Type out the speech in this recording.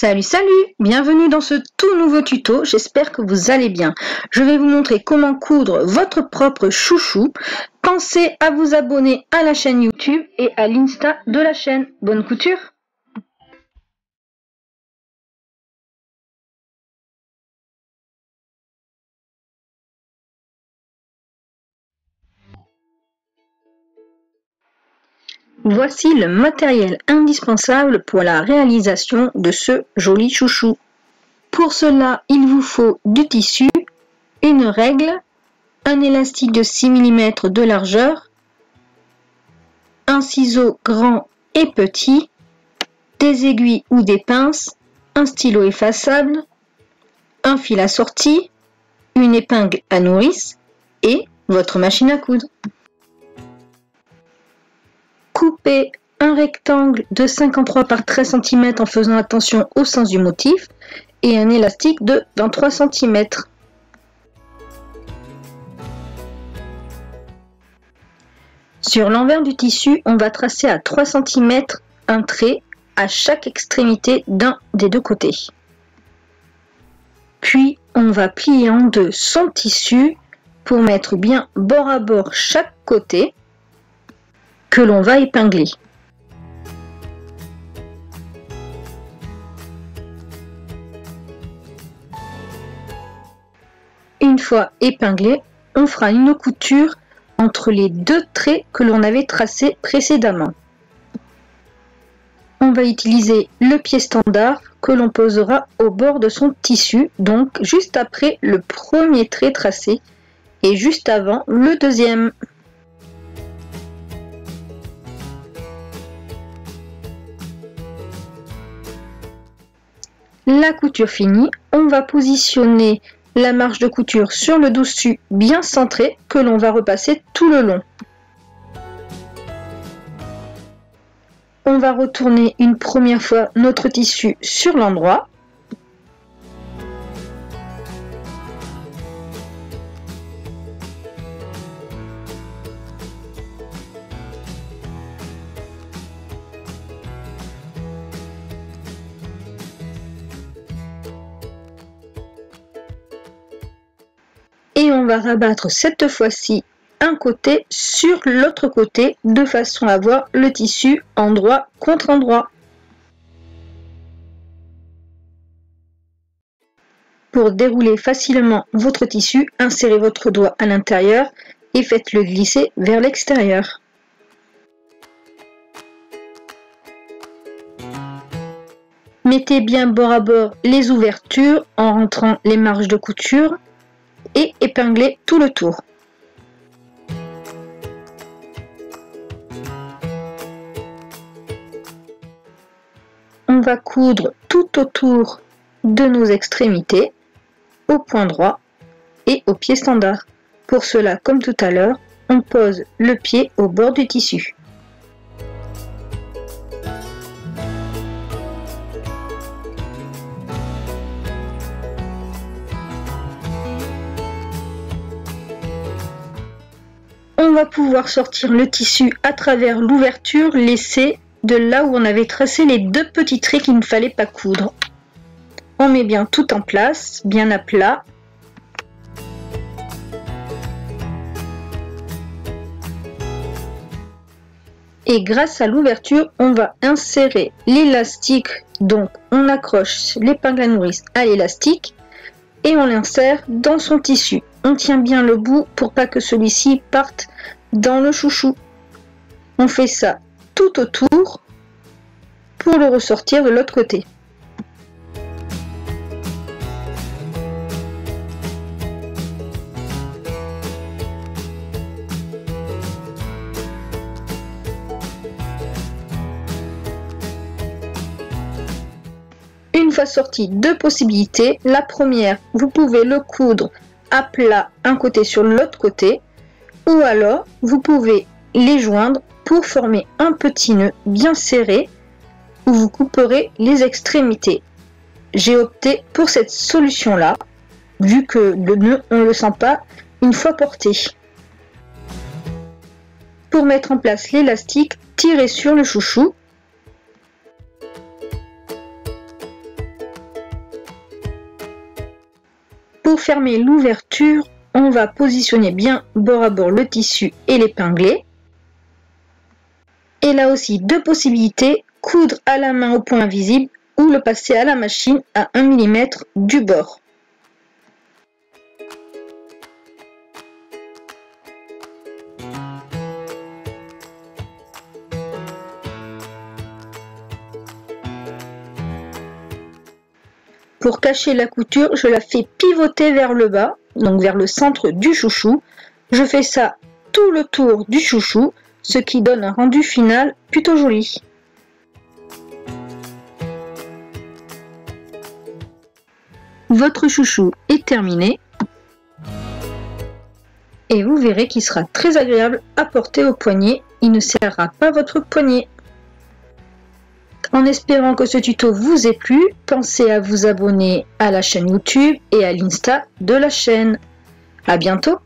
Salut, bienvenue dans ce tout nouveau tuto, j'espère que vous allez bien. Je vais vous montrer comment coudre votre propre chouchou. Pensez à vous abonner à la chaîne YouTube et à l'Insta de la chaîne. Bonne couture! Voici le matériel indispensable pour la réalisation de ce joli chouchou. Pour cela, il vous faut du tissu, une règle, un élastique de 6 mm de largeur, un ciseau grand et petit, des aiguilles ou des pinces, un stylo effaçable, un fil assorti, une épingle à nourrice et votre machine à coudre. Coupez un rectangle de 53 par 13 cm en faisant attention au sens du motif et un élastique de 23 cm. Sur l'envers du tissu, on va tracer à 3 cm un trait à chaque extrémité d'un des deux côtés. Puis on va plier en deux son tissu pour mettre bien bord à bord chaque côté que l'on va épingler. Une fois épinglé, on fera une couture entre les deux traits que l'on avait tracés précédemment. On va utiliser le pied standard que l'on posera au bord de son tissu, donc juste après le premier trait tracé et juste avant le deuxième. La couture finie, on va positionner la marge de couture sur le dessus bien centré que l'on va repasser tout le long. On va retourner une première fois notre tissu sur l'endroit. Et on va rabattre cette fois-ci un côté sur l'autre côté de façon à avoir le tissu endroit contre endroit. Pour dérouler facilement votre tissu, insérez votre doigt à l'intérieur et faites-le glisser vers l'extérieur. Mettez bien bord à bord les ouvertures en rentrant les marges de couture et épinglez tout le tour. On va coudre tout autour de nos extrémités, au point droit et au pied standard. Pour cela, comme tout à l'heure, on pose le pied au bord du tissu. On va pouvoir sortir le tissu à travers l'ouverture laissée de là où on avait tracé les deux petits traits qu'il ne fallait pas coudre. On met bien tout en place, bien à plat. Et grâce à l'ouverture, on va insérer l'élastique. Donc on accroche l'épingle à nourrice à l'élastique et on l'insère dans son tissu. On tient bien le bout pour pas que celui-ci parte dans le chouchou. On fait ça tout autour pour le ressortir de l'autre côté. Une fois sorti, deux possibilités. La première, vous pouvez le coudre à plat un côté sur l'autre côté, ou alors vous pouvez les joindre pour former un petit nœud bien serré où vous couperez les extrémités. J'ai opté pour cette solution là, vu que le nœud on ne le sent pas une fois porté. Pour mettre en place l'élastique, tirez sur le chouchou. Pour fermer l'ouverture, on va positionner bien bord à bord le tissu et l'épingler. Et là aussi, deux possibilités, coudre à la main au point invisible ou le passer à la machine à 1 mm du bord. Pour cacher la couture, je la fais pivoter vers le bas, donc vers le centre du chouchou. Je fais ça tout le tour du chouchou, ce qui donne un rendu final plutôt joli. Votre chouchou est terminé et vous verrez qu'il sera très agréable à porter au poignet. Il ne serrera pas votre poignet. En espérant que ce tuto vous ait plu, pensez à vous abonner à la chaîne YouTube et à l'Insta de la chaîne. À bientôt!